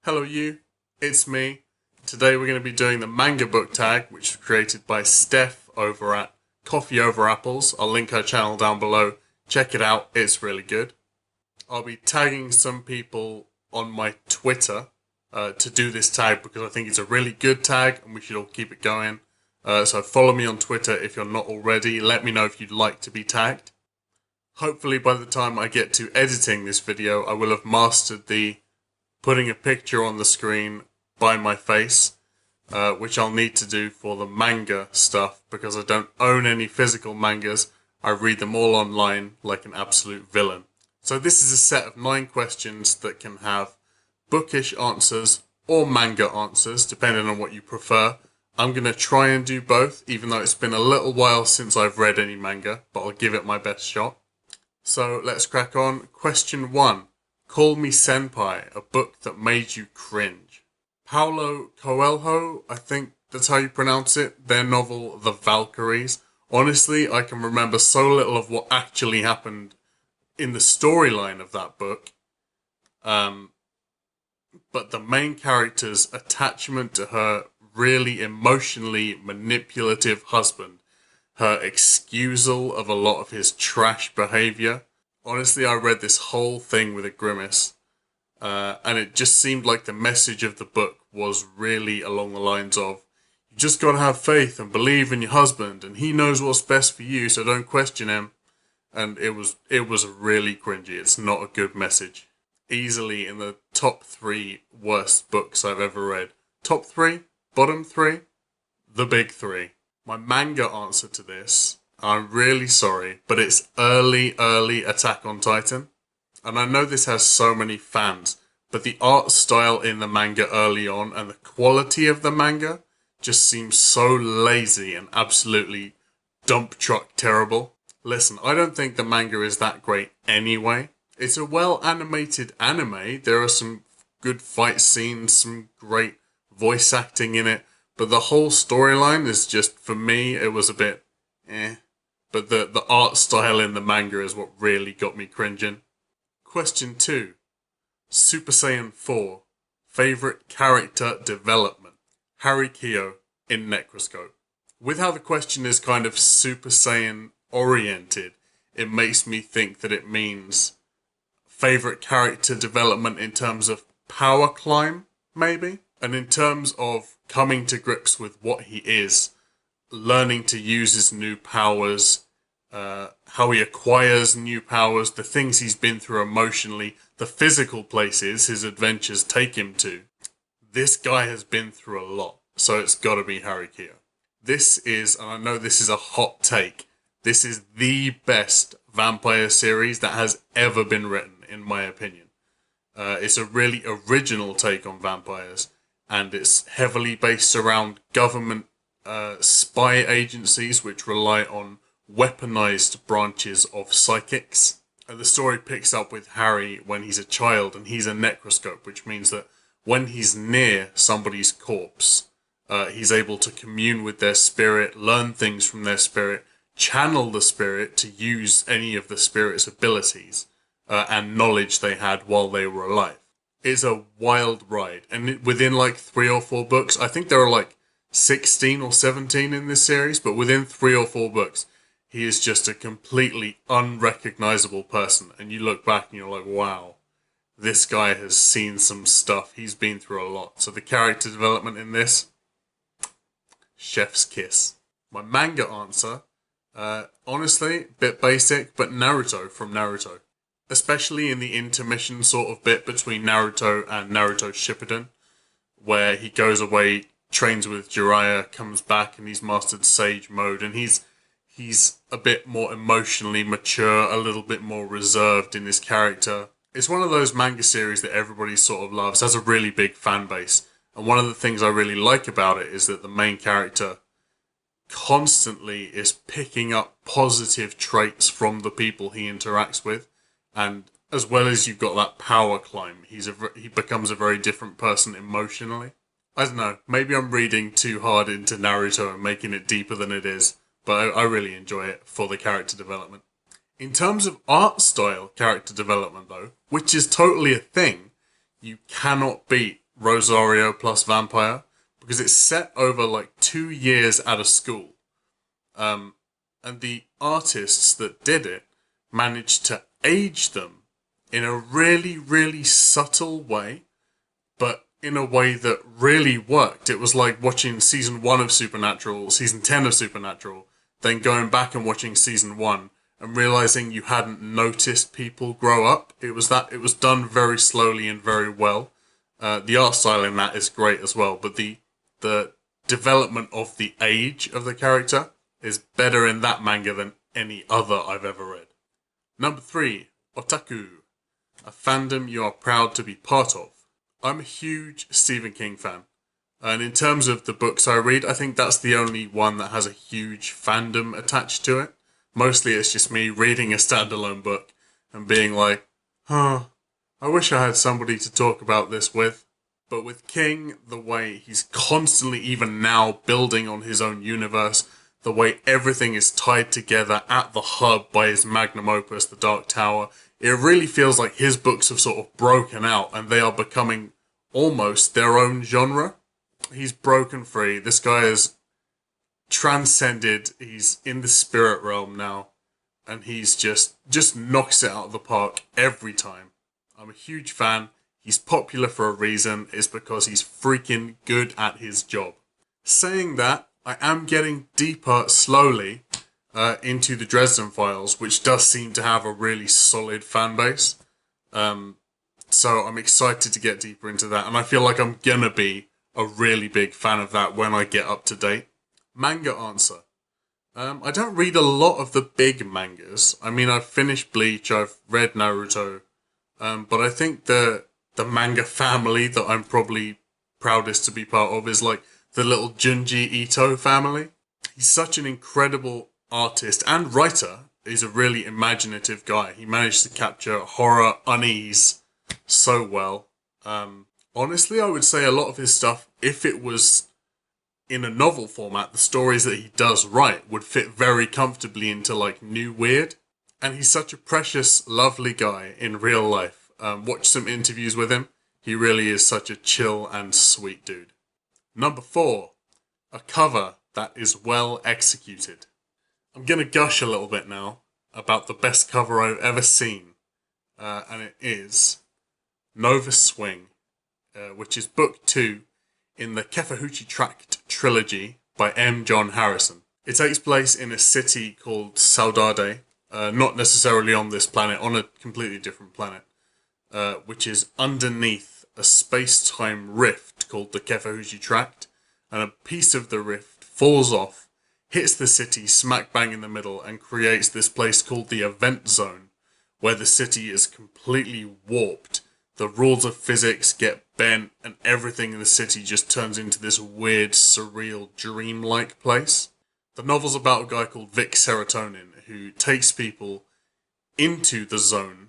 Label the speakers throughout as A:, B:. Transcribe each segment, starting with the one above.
A: Hello you, it's me. Today we're going to be doing the manga book tag, which was created by Stef over at Coffeeoverapples. I'll link her channel down below. Check it out, it's really good. I'll be tagging some people on my Twitter to do this tag because I think it's a really good tag and we should all keep it going. So follow me on Twitter if you're not already. Let me know if you'd like to be tagged. Hopefully by the time I get to editing this video, I will have mastered the putting a picture on the screen by my face, which I'll need to do for the manga stuff because I don't own any physical mangas. I read them all online like an absolute villain. So this is a set of 9 questions that can have bookish answers or manga answers, depending on what you prefer. I'm going to try and do both, even though it's been a little while since I've read any manga, but I'll give it my best shot. So let's crack on. Question 1. Call Me Senpai, a book that made you cringe. Paulo Coelho, I think that's how you pronounce it, their novel The Valkyries. Honestly, I can remember so little of what actually happened in the storyline of that book. But the main character's attachment to her really emotionally manipulative husband, her excusal of a lot of his trash behaviour. Honestly, I read this whole thing with a grimace, and it just seemed like the message of the book was really along the lines of, you just gotta have faith and believe in your husband, and he knows what's best for you, so don't question him. And it was really cringy. It's not a good message. Easily in the top 3 worst books I've ever read. Top 3? Bottom 3? The big 3. My manga answer to this, I'm really sorry, but it's early Attack on Titan. And I know this has so many fans, but the art style in the manga early on and the quality of the manga just seems so lazy and absolutely dump truck terrible. Listen, I don't think the manga is that great anyway. It's a well-animated anime. There are some good fight scenes, some great voice acting in it, but the whole storyline is just, for me, it was a bit eh. But the art style in the manga is what really got me cringing. Question 2. Super Saiyan 4. Favorite character development. Harry Kyo in Necroscope. With how the question is kind of Super Saiyan oriented, it makes me think that it means favorite character development in terms of power climb, maybe? And in terms of coming to grips with what he is, learning to use his new powers, how he acquires new powers, the things he's been through emotionally, the physical places his adventures take him to. This guy has been through a lot, so it's got to be Harry Kyo. This is, and I know this is a hot take, this is the best vampire series that has ever been written, in my opinion. It's a really original take on vampires, and it's heavily based around government spy agencies which rely on weaponized branches of psychics. And the story picks up with Harry when he's a child, and he's a necroscope, which means that when he's near somebody's corpse, he's able to commune with their spirit, learn things from their spirit, channel the spirit to use any of the spirit's abilities and knowledge they had while they were alive. It's a wild ride, and within like 3 or 4 books, I think there are like 16 or 17 in this series, but within 3 or 4 books, he is just a completely unrecognizable person. And you look back and you're like, wow, this guy has seen some stuff. He's been through a lot. So the character development in this, chef's kiss. My manga answer, honestly, bit basic, but Naruto from Naruto. Especially in the intermission sort of bit between Naruto and Naruto Shippuden, where he goes away, trains with Jiraiya, comes back, and he's mastered Sage Mode, and he's a bit more emotionally mature, a little bit more reserved in his character. It's one of those manga series that everybody sort of loves, has a really big fan base, and one of the things I really like about it is that the main character constantly is picking up positive traits from the people he interacts with, and as well as you've got that power climb, he becomes a very different person emotionally. I don't know, maybe I'm reading too hard into Naruto and making it deeper than it is, but I really enjoy it for the character development. In terms of art style character development though, which is totally a thing, you cannot beat Rosario plus vampire because it's set over like 2 years at a school. And the artists that did it managed to age them in a really, really subtle way, but in a way that really worked. It was like watching season 1 of Supernatural, season 10 of Supernatural, then going back and watching season 1 and realizing you hadn't noticed people grow up. It was done very slowly and very well. The art style in that is great as well, but the development of the age of the character is better in that manga than any other I've ever read. Number 3, Otaku, a fandom you are proud to be part of. I'm a huge Stephen King fan, and in terms of the books I read, I think that's the only one that has a huge fandom attached to it. Mostly it's just me reading a standalone book and being like, I wish I had somebody to talk about this with. But with King, the way he's constantly, even now, building on his own universe, the way everything is tied together at the hub by his magnum opus, The Dark Tower, it really feels like his books have sort of broken out and they are becoming almost their own genre. He's broken free. This guy is transcended. He's in the spirit realm now. And he's just knocks it out of the park every time. I'm a huge fan. He's popular for a reason. It's because he's freaking good at his job. Saying that, I am getting deeper slowly into the Dresden Files, which does seem to have a really solid fan base. So I'm excited to get deeper into that, and I feel like I'm gonna be a really big fan of that when I get up to date. Manga answer. I don't read a lot of the big mangas. I mean, I've finished Bleach, I've read Naruto, but I think the manga family that I'm probably proudest to be part of is like the little Junji Ito family. He's such an incredible artist and writer. He's a really imaginative guy. He managed to capture horror unease so well. Honestly, I would say a lot of his stuff, if it was in a novel format, the stories that he does write would fit very comfortably into like New Weird. And he's such a precious, lovely guy in real life. Watch some interviews with him. He really is such a chill and sweet dude. Number 4, a cover that is well executed. I'm going to gush a little bit now about the best cover I've ever seen. And it is Nova Swing, which is book 2 in the Kefahuchi Tract trilogy by M. John Harrison. It takes place in a city called Saudade, not necessarily on this planet, on a completely different planet, which is underneath a space-time rift called the Kefahuchi Tract, and a piece of the rift falls off, hits the city smack bang in the middle, and creates this place called the Event Zone, where the city is completely warped. The rules of physics get bent, and everything in the city just turns into this weird, surreal, dreamlike place. The novel's about a guy called Vic Serotonin, who takes people into the zone,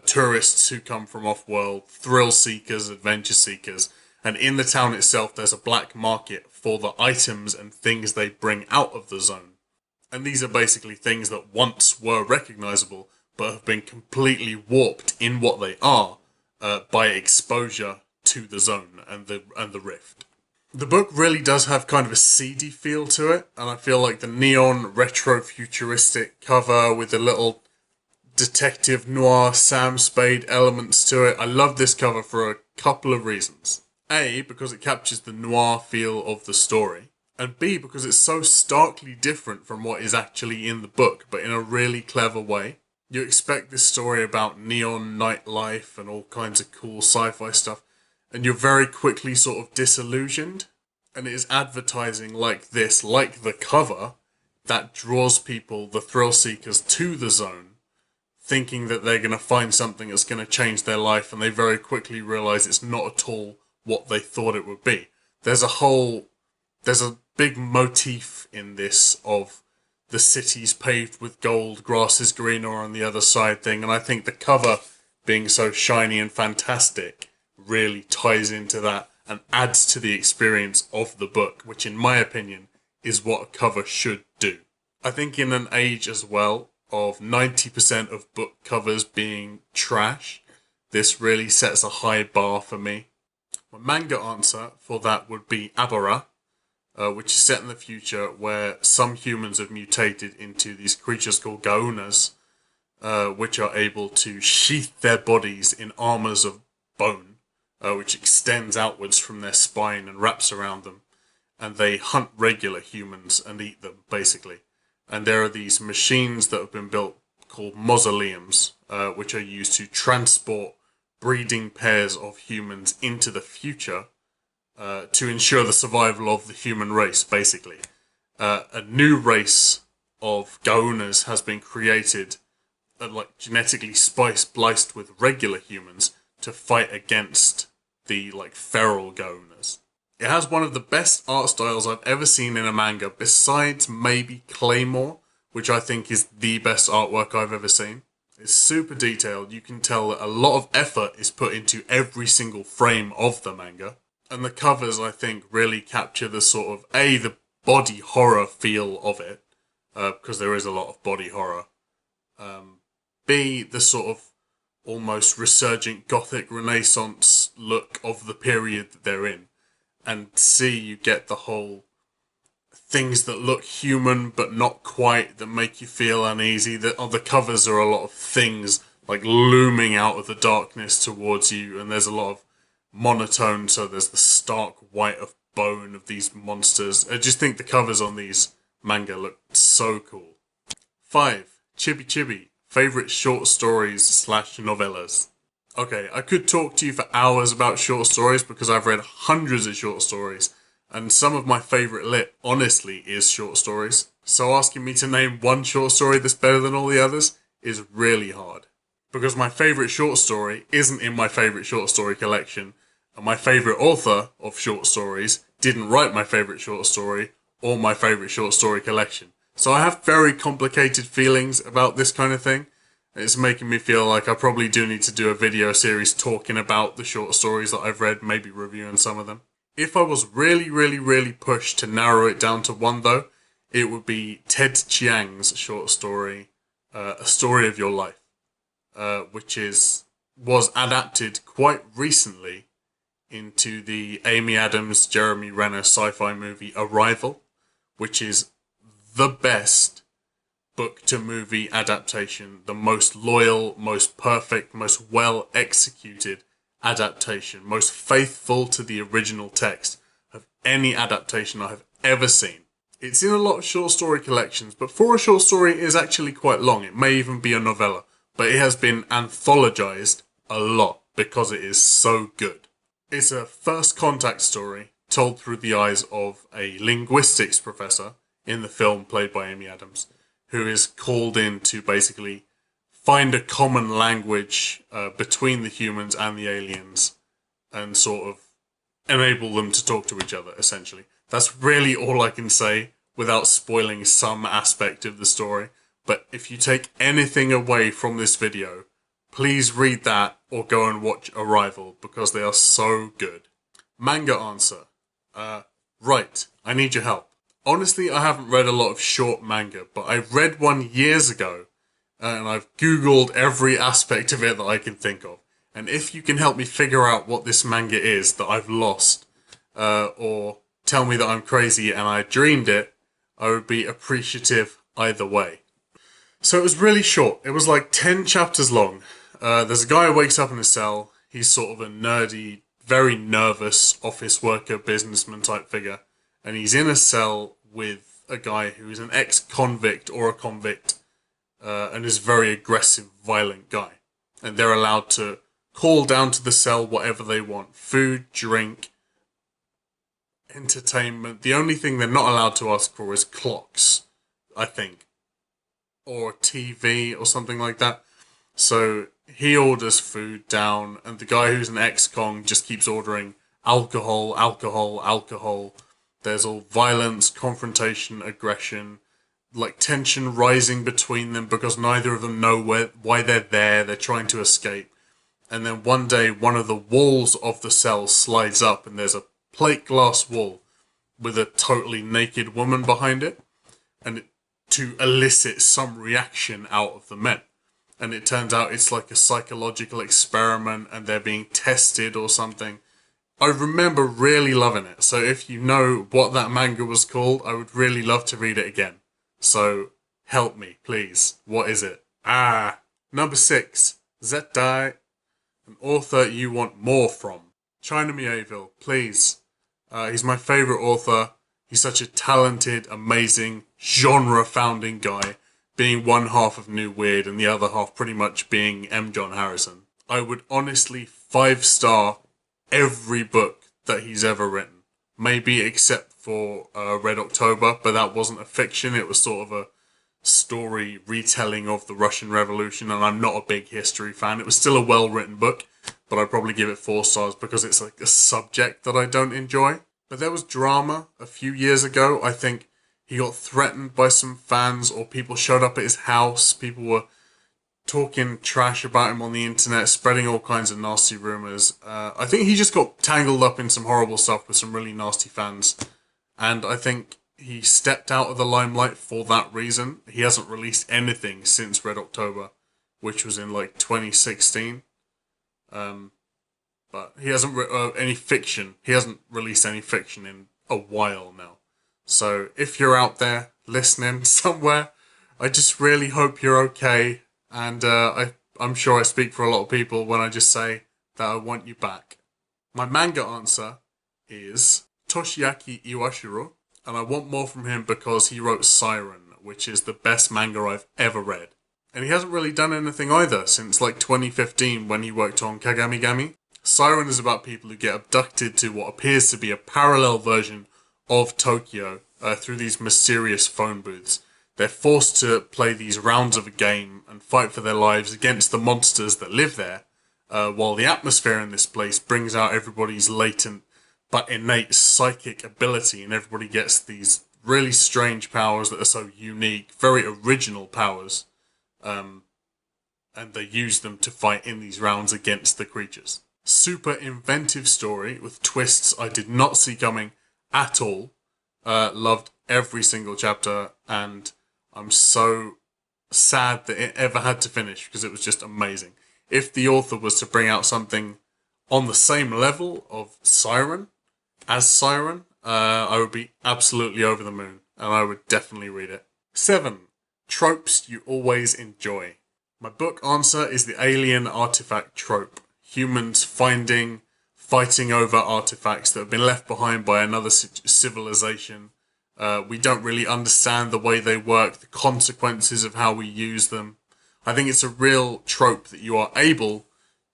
A: tourists who come from off-world, thrill seekers, adventure seekers, and in the town itself there's a black market for the items and things they bring out of the zone. And these are basically things that once were recognizable, but have been completely warped in what they are by exposure to the zone and the rift. The book really does have kind of a seedy feel to it, and I feel like the neon retro futuristic cover with the little detective noir Sam Spade elements to it. I love this cover for a couple of reasons. A, because it captures the noir feel of the story, and B, because it's so starkly different from what is actually in the book, but in a really clever way. You expect this story about neon nightlife and all kinds of cool sci-fi stuff, and you're very quickly sort of disillusioned. And it is advertising like this, like the cover, that draws people, the thrill seekers, to the zone, thinking that they're going to find something that's going to change their life, and they very quickly realise it's not at all what they thought it would be. There's a big motif in this of the city's paved with gold, grass is greener on the other side thing, and I think the cover being so shiny and fantastic really ties into that and adds to the experience of the book, which in my opinion is what a cover should do. I think in an age as well of 90% of book covers being trash, this really sets a high bar for me. My manga answer for that would be Abara, which is set in the future where some humans have mutated into these creatures called Gaunas, which are able to sheath their bodies in armors of bone, which extends outwards from their spine and wraps around them. And they hunt regular humans and eat them, basically. And there are these machines that have been built called mausoleums, which are used to transport breeding pairs of humans into the future to ensure the survival of the human race, basically. A new race of Gaunas has been created, like genetically spliced with regular humans to fight against the like feral Gaunas. It has one of the best art styles I've ever seen in a manga, besides maybe Claymore, which I think is the best artwork I've ever seen. It's super detailed. You can tell that a lot of effort is put into every single frame of the manga. And the covers, I think, really capture the sort of, A, the body horror feel of it, because there is a lot of body horror. B, the sort of almost resurgent gothic renaissance look of the period that they're in. And C, you get the whole things that look human but not quite, that make you feel uneasy. On the covers are a lot of things like looming out of the darkness towards you, and there's a lot of monotone, so there's the stark white of bone of these monsters. I just think the covers on these manga look so cool. 5. Chibi Chibi. Favourite short stories / novellas. Okay, I could talk to you for hours about short stories because I've read hundreds of short stories, and some of my favourite lit, honestly, is short stories. So asking me to name one short story that's better than all the others is really hard. Because my favourite short story isn't in my favourite short story collection, and my favourite author of short stories didn't write my favourite short story or my favourite short story collection. So I have very complicated feelings about this kind of thing. It's making me feel like I probably do need to do a video series talking about the short stories that I've read, maybe reviewing some of them. If I was really pushed to narrow it down to one though, it would be Ted Chiang's short story, A Story of Your Life, which was adapted quite recently into the Amy Adams, Jeremy Renner sci-fi movie Arrival, which is the best book-to-movie adaptation, the most loyal, most perfect, most well-executed adaptation, most faithful to the original text of any adaptation I have ever seen. It's in a lot of short story collections, but for a short story, it is actually quite long. It may even be a novella, but it has been anthologized a lot because it is so good. It's a first contact story told through the eyes of a linguistics professor in the film played by Amy Adams, who is called in to basically find a common language between the humans and the aliens and sort of enable them to talk to each other, essentially. That's really all I can say without spoiling some aspect of the story. But if you take anything away from this video, please read that or go and watch Arrival because they are so good. Manga answer. Right, I need your help. Honestly, I haven't read a lot of short manga, but I read one years ago, and I've googled every aspect of it that I can think of. And if you can help me figure out what this manga is that I've lost, or tell me that I'm crazy and I dreamed it, I would be appreciative either way. So it was really short. It was like 10 chapters long. There's a guy who wakes up in a cell. He's sort of a nerdy, very nervous office worker, businessman type figure. And he's in a cell with a guy who is an ex-convict or a convict, and is a very aggressive, violent guy. And they're allowed to call down to the cell whatever they want. Food, drink, entertainment. The only thing they're not allowed to ask for is clocks, I think. Or TV or something like that. So he orders food down, and the guy who's an ex-con just keeps ordering alcohol, alcohol, alcohol. There's all violence, confrontation, aggression, like tension rising between them because neither of them know why they're there. They're trying to escape. And then one day, one of the walls of the cell slides up and there's a plate glass wall with a totally naked woman behind it, and to elicit some reaction out of the men. And it turns out it's like a psychological experiment and they're being tested or something. I remember really loving it. So if you know what that manga was called, I would really love to read it again. So help me, please. What is it? Number 6. Zettai, an author you want more from. China Mieville, please. He's my favourite author. He's such a talented, amazing, genre-founding guy, being one half of New Weird and the other half pretty much being M. John Harrison. I would honestly 5-star every book that he's ever written. Maybe except for Red October, but that wasn't a fiction. It was sort of a story retelling of the Russian Revolution, and I'm not a big history fan. It was still a well-written book, but I'd probably give it 4 stars because it's like a subject that I don't enjoy. But there was drama a few years ago. I think he got threatened by some fans, or people showed up at his house. People were talking trash about him on the internet, spreading all kinds of nasty rumours. I think he just got tangled up in some horrible stuff with some really nasty fans. And I think he stepped out of the limelight for that reason. He hasn't released anything since Red October, which was in like 2016. But he hasn't any fiction. He hasn't released any fiction in a while now. So if you're out there listening somewhere, I just really hope you're okay. And I'm sure I speak for a lot of people when I just say that I want you back. My manga answer is Toshiaki Iwashiro, and I want more from him because he wrote Siren, which is the best manga I've ever read. And he hasn't really done anything either since like 2015 when he worked on Kagamigami. Siren is about people who get abducted to what appears to be a parallel version of Tokyo through these mysterious phone booths. They're forced to play these rounds of a game and fight for their lives against the monsters that live there, while the atmosphere in this place brings out everybody's latent but innate psychic ability, and everybody gets these really strange powers that are so unique, very original powers, and they use them to fight in these rounds against the creatures. Super inventive story with twists I did not see coming at all. Loved every single chapter, and I'm so sad that it ever had to finish because it was just amazing. If the author was to bring out something on the same level of Siren, I would be absolutely over the moon, and I would definitely read it. 7. Tropes you always enjoy. My book answer is the alien artifact trope. Humans fighting over artifacts that have been left behind by another civilization. We don't really understand the way they work, the consequences of how we use them. I think it's a real trope that you are able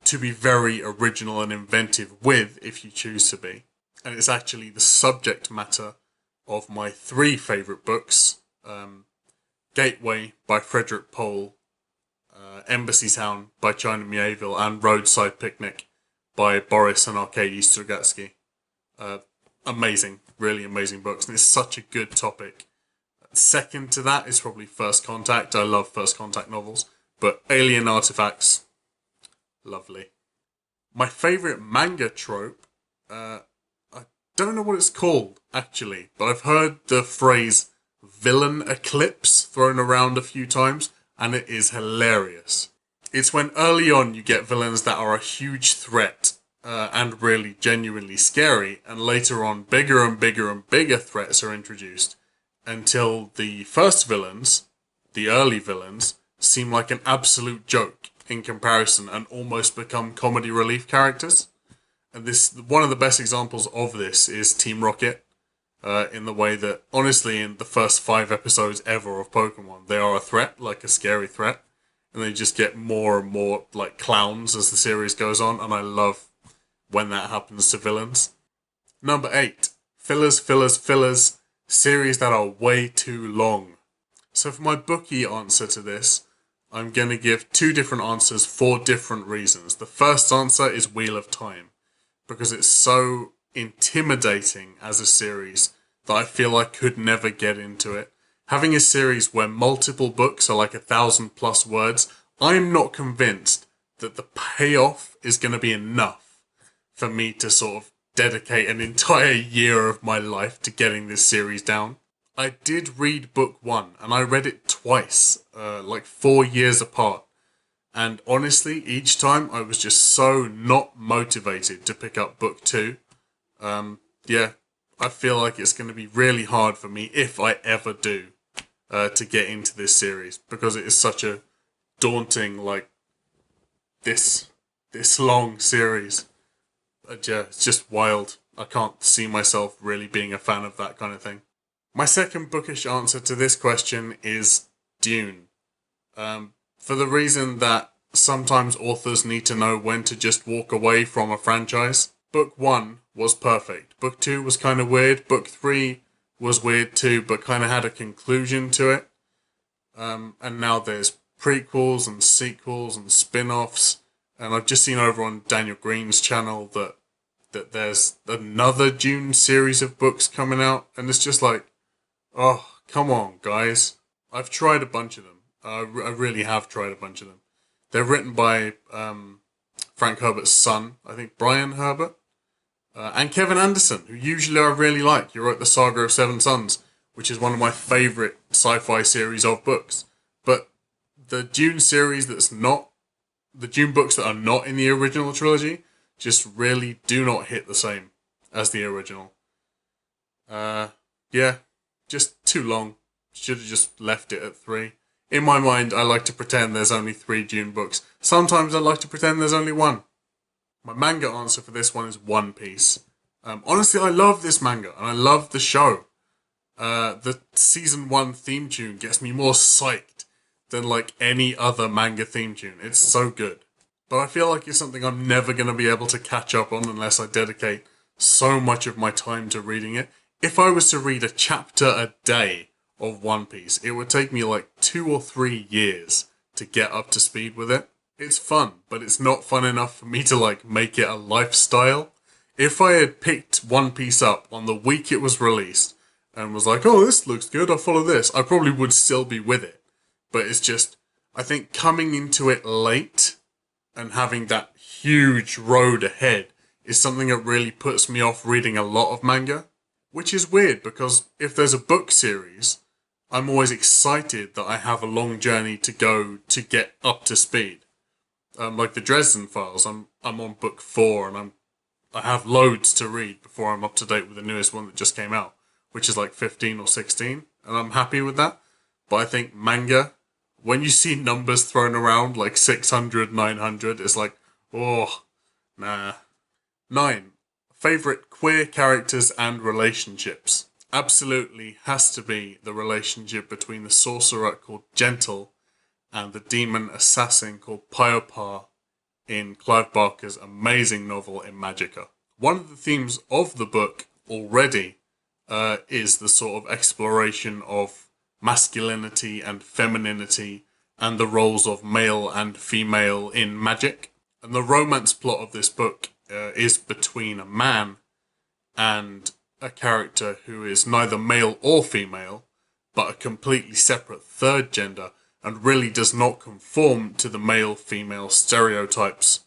A: to be very original and inventive with if you choose to be. And it's actually the subject matter of my 3 favourite books. Gateway by Frederick Pohl, Embassy Town by China Mieville, and Roadside Picnic by Boris and Arkady Strugatsky. Amazing, really amazing books, and it's such a good topic. Second to that is probably First Contact. I love First Contact novels, but alien artifacts, lovely. My favourite manga trope, I don't know what it's called, actually, but I've heard the phrase villain eclipse thrown around a few times, and it is hilarious. It's when early on you get villains that are a huge threat and really genuinely scary, and later on bigger and bigger and bigger threats are introduced until the first villains, the early villains, seem like an absolute joke in comparison and almost become comedy relief characters. And one of the best examples of this is Team Rocket, in the way that, honestly, in the first 5 episodes ever of Pokemon, they are a threat, like a scary threat, and they just get more and more like clowns as the series goes on, and I love when that happens to villains. Number 8, fillers, series that are way too long. So for my bookie answer to this, I'm going to give 2 different answers for different reasons. The first answer is Wheel of Time, because it's so intimidating as a series that I feel I could never get into it. Having a series where multiple books are like 1,000+ words, I'm not convinced that the payoff is going to be enough for me to sort of dedicate an entire year of my life to getting this series down. I did read book 1, and I read it twice, like 4 years apart. And honestly, each time I was just so not motivated to pick up book 2. Yeah, I feel like it's going to be really hard for me, if I ever do, to get into this series, because it is such a daunting, like, this long series. Yeah, it's just wild. I can't see myself really being a fan of that kind of thing. My second bookish answer to this question is Dune. For the reason that sometimes authors need to know when to just walk away from a franchise. Book 1 was perfect. Book 2 was kind of weird. Book 3 was weird too, but kind of had a conclusion to it. And now there's prequels and sequels and spin-offs. And I've just seen over on Daniel Green's channel that there's another Dune series of books coming out. And it's just like, oh, come on, guys. I've tried a bunch of them. I really have tried a bunch of them. They're written by Frank Herbert's son, I think Brian Herbert, and Kevin Anderson, who usually I really like. He wrote the Saga of Seven Sons, which is one of my favourite sci-fi series of books. But the Dune series the Dune books that are not in the original trilogy just really do not hit the same as the original. Yeah, just too long. Should have just left it at 3. In my mind, I like to pretend there's only 3 Dune books. Sometimes I like to pretend there's only 1. My manga answer for this one is One Piece. Honestly, I love this manga, and I love the show. The season 1 theme tune gets me more psyched than like any other manga theme tune. It's so good. But I feel like it's something I'm never going to be able to catch up on unless I dedicate so much of my time to reading it. If I was to read a chapter a day of One Piece, it would take me like 2 or 3 years to get up to speed with it. It's fun, but it's not fun enough for me to like make it a lifestyle. If I had picked One Piece up on the week it was released and was like, oh, this looks good, I'll follow this, I probably would still be with it. But it's just, I think coming into it late and having that huge road ahead is something that really puts me off reading a lot of manga. Which is weird, because if there's a book series, I'm always excited that I have a long journey to go to get up to speed. Like the Dresden Files, I'm on book 4 and I have loads to read before I'm up to date with the newest one that just came out, which is like 15 or 16, and I'm happy with that. But I think manga, when you see numbers thrown around like 600, 900, it's like, oh, nah. 9. Favourite queer characters and relationships. Absolutely has to be the relationship between the sorcerer called Gentle and the demon assassin called Pyopar in Clive Barker's amazing novel in Magica. One of the themes of the book already is the sort of exploration of masculinity and femininity and the roles of male and female in magic. And the romance plot of this book is between a man and a character who is neither male or female, but a completely separate third gender, and really does not conform to the male-female stereotypes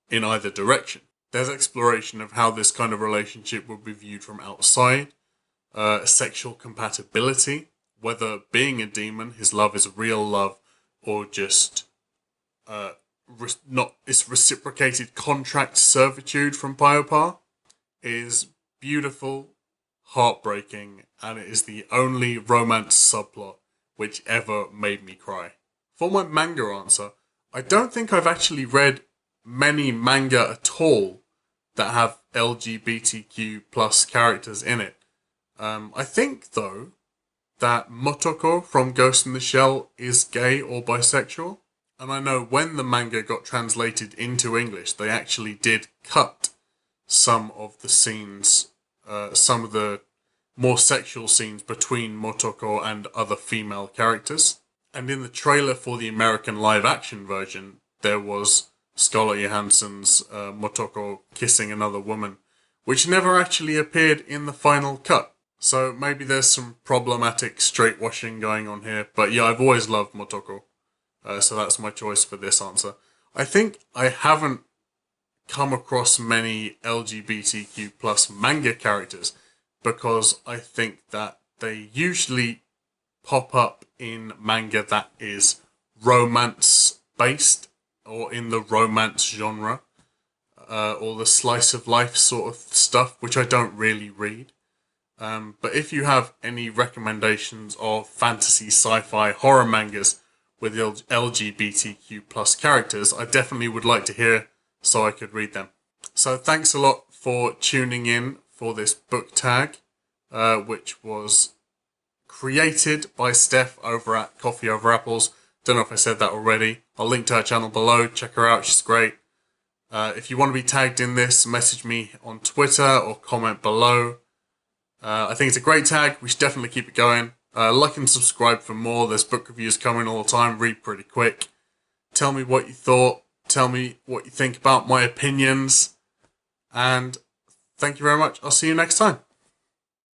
A: in either direction. There's exploration of how this kind of relationship would be viewed from outside, sexual compatibility, whether being a demon, his love is real love, or just it's reciprocated contract servitude from Pyopar, is beautiful, heartbreaking, and it is the only romance subplot which ever made me cry. For my manga answer, I don't think I've actually read many manga at all that have LGBTQ plus characters in it. I think, though, that Motoko from Ghost in the Shell is gay or bisexual. And I know when the manga got translated into English, they actually did cut some of the scenes, some of the more sexual scenes between Motoko and other female characters. And in the trailer for the American live-action version, there was Scarlett Johansson's Motoko kissing another woman, which never actually appeared in the final cut. So maybe there's some problematic straight-washing going on here. But yeah, I've always loved Motoko. So that's my choice for this answer. I think I haven't come across many LGBTQ plus manga characters because I think that they usually pop up in manga that is romance-based or in the romance genre. or the slice of life sort of stuff, which I don't really read. But if you have any recommendations of fantasy, sci-fi, horror mangas with LGBTQ plus characters, I definitely would like to hear so I could read them. So thanks a lot for tuning in for this book tag, which was created by Stef over at Coffeeoverapples. Don't know if I said that already. I'll link to her channel below. Check her out. She's great. If you want to be tagged in this, message me on Twitter or comment below. I think it's a great tag. We should definitely keep it going. Like and subscribe for more. There's book reviews coming all the time. Read pretty quick. Tell me what you thought. Tell me what you think about my opinions. And thank you very much. I'll see you next time.